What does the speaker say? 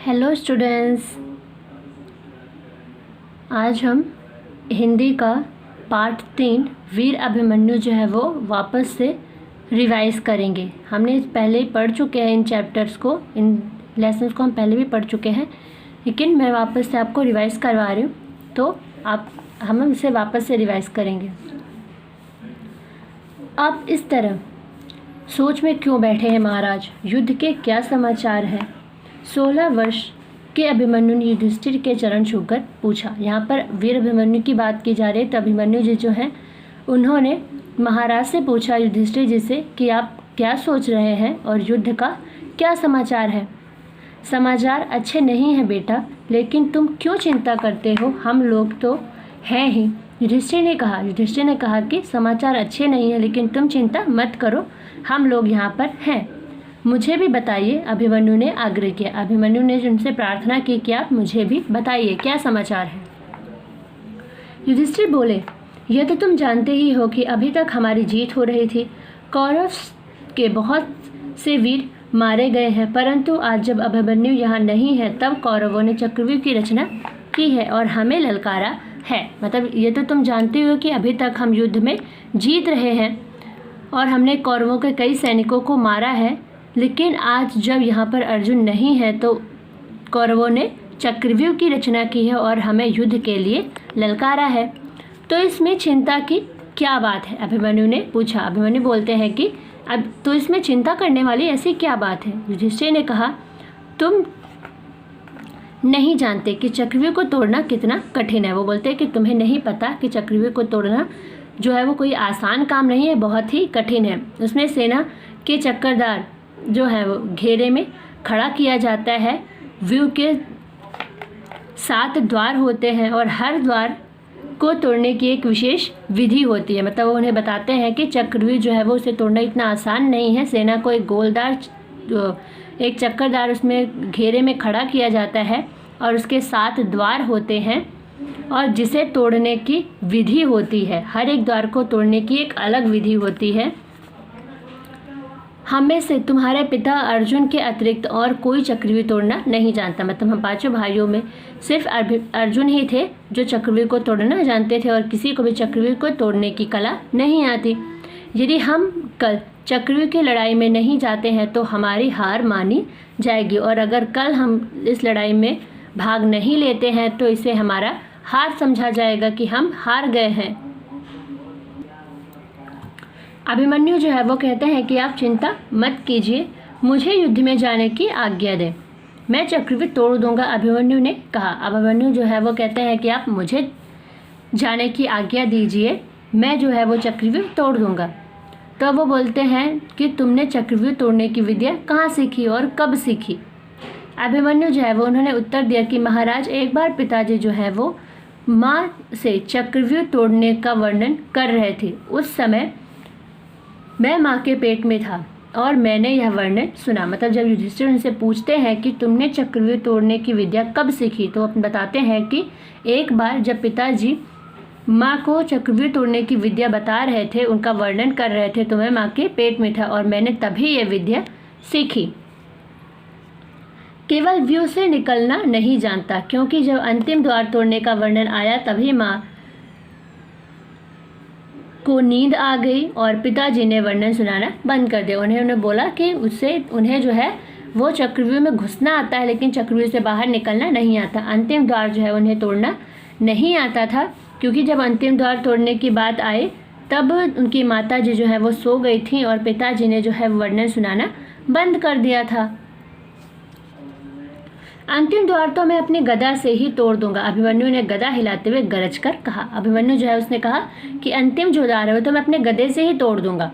Hello students, आज हम हिंदी का पार्ट 3 वीर अभिमन्यु जो है वो वापस से रिवाइज करेंगे। हमने पहले ही पढ़ चुके हैं इन चैप्टर्स को, इन लेसन्स को हम पहले भी पढ़ चुके हैं, लेकिन मैं वापस से आपको रिवाइज करवा रही हूँ, तो हम इसे वापस से रिवाइज करेंगे। आप इस तरह सोच में क्यों बैठे हैं महाराज? युद्ध के क्या समाचार हैं? 16 वर्ष के अभिमन्यु ने युधिष्ठिर के चरण छूकर पूछा। यहाँ पर वीर अभिमन्यु की बात की जा रही है। तो अभिमन्यु जी जो हैं उन्होंने महाराज से पूछा, युधिष्ठिर जी से, कि आप क्या सोच रहे हैं और युद्ध का क्या समाचार है? समाचार अच्छे नहीं हैं बेटा, लेकिन तुम क्यों चिंता करते हो? हम लोग तो हैं ही। युधिष्ठिर ने कहा कि समाचार अच्छे नहीं हैं, लेकिन तुम चिंता मत करो, हम लोग यहाँ पर हैं। मुझे भी बताइए, अभिमन्यु ने आग्रह किया। अभिमन्यु ने उनसे प्रार्थना की कि आप मुझे भी बताइए क्या समाचार है। युधिष्ठिर बोले, यह तो तुम जानते ही हो कि अभी तक हमारी जीत हो रही थी। कौरव के बहुत से वीर मारे गए हैं, परंतु आज जब अभिमन्यु यहाँ नहीं है तब कौरवों ने चक्रव्यूह की रचना की है और हमें ललकारा है। मतलब ये तो तुम जानते हो कि अभी तक हम युद्ध में जीत रहे हैं और हमने कौरवों के कई सैनिकों को मारा है, लेकिन आज जब यहाँ पर अर्जुन नहीं है तो कौरवों ने चक्रव्यूह की रचना की है और हमें युद्ध के लिए ललकारा है। तो इसमें चिंता की क्या बात है? अभिमन्यु ने पूछा। अभिमन्यु बोलते हैं कि अब तो इसमें चिंता करने वाली ऐसी क्या बात है? युधिष्ठिर ने कहा, तुम नहीं जानते कि चक्रव्यूह को तोड़ना कितना कठिन है। वो बोलते हैं कि तुम्हें नहीं पता कि चक्रव्यूह को तोड़ना जो है वो कोई आसान काम नहीं है, बहुत ही कठिन है। उसमें सेना के चक्करदार जो है वो घेरे में खड़ा किया जाता है। व्यूह के 7 द्वार होते हैं और हर द्वार को तोड़ने की एक विशेष विधि होती है। मतलब वो उन्हें बताते हैं कि चक्रव्यूह जो है वो उसे तोड़ना इतना आसान नहीं है। सेना को एक गोलदार एक चक्करदार उसमें घेरे में खड़ा किया जाता है और उसके 7 द्वार होते हैं और जिसे तोड़ने की विधि होती है। हर एक द्वार को तोड़ने की एक अलग विधि होती है। हम में से तुम्हारे पिता अर्जुन के अतिरिक्त और कोई चक्रव्यूह तोड़ना नहीं जानता। मतलब हम 5 भाइयों में सिर्फ अर्जुन ही थे जो चक्रव्यूह को तोड़ना जानते थे और किसी को भी चक्रव्यूह को तोड़ने की कला नहीं आती। यदि हम कल चक्रव्यूह की लड़ाई में नहीं जाते हैं तो हमारी हार मानी जाएगी, और अगर कल हम इस लड़ाई में भाग नहीं लेते हैं तो इसे हमारा हार समझा जाएगा कि हम हार गए हैं। अभिमन्यु जो है वो कहते हैं कि आप चिंता मत कीजिए, मुझे युद्ध में जाने की आज्ञा दें, मैं चक्रव्यूह तोड़ दूंगा। अभिमन्यु ने कहा। अभिमन्यु जो है वो कहते हैं कि आप मुझे जाने की आज्ञा दीजिए, मैं जो है वो चक्रव्यूह तोड़ दूंगा। तो वो बोलते हैं कि तुमने चक्रव्यूह तोड़ने की विद्या कहाँ सीखी और कब सीखी? अभिमन्यु जो है वो उन्होंने उत्तर दिया कि महाराज, एक बार पिताजी जो है वो माँ से चक्रव्यूह तोड़ने का वर्णन कर रहे थे। उस समय मैं माँ के पेट में था और मैंने यह वर्णन सुना। मतलब जब युधिष्ठिर उनसे पूछते हैं कि तुमने चक्रव्यूह तोड़ने की विद्या कब सीखी, तो वो बताते हैं कि एक बार जब पिताजी माँ को चक्रव्यूह तोड़ने की विद्या बता रहे थे, उनका वर्णन कर रहे थे, तो मैं माँ के पेट में था और मैंने तभी यह विद्या सीखी। केवल व्यूह से निकलना नहीं जानता, क्योंकि जब अंतिम द्वार तोड़ने का वर्णन आया तभी माँ को नींद आ गई और पिताजी ने वर्णन सुनाना बंद कर दिया। उन्होंने बोला कि उससे उन्हें जो है वो चक्रव्यूह में घुसना आता है, लेकिन चक्रव्यूह से बाहर निकलना नहीं आता। अंतिम द्वार जो है उन्हें तोड़ना नहीं आता था, क्योंकि जब अंतिम द्वार तोड़ने की बात आई तब उनकी माता जी जो है वो सो गई थी और पिताजी ने जो है वर्णन सुनाना बंद कर दिया था। अंतिम द्वार तो मैं अपनी गदा से ही तोड़ दूंगा, अभिमन्यु ने गदा हिलाते हुए गरज कर कहा। अभिमन्यु जो है उसने कहा कि अंतिम जो द्वार है वो तो मैं अपने गदे से ही तोड़ दूंगा।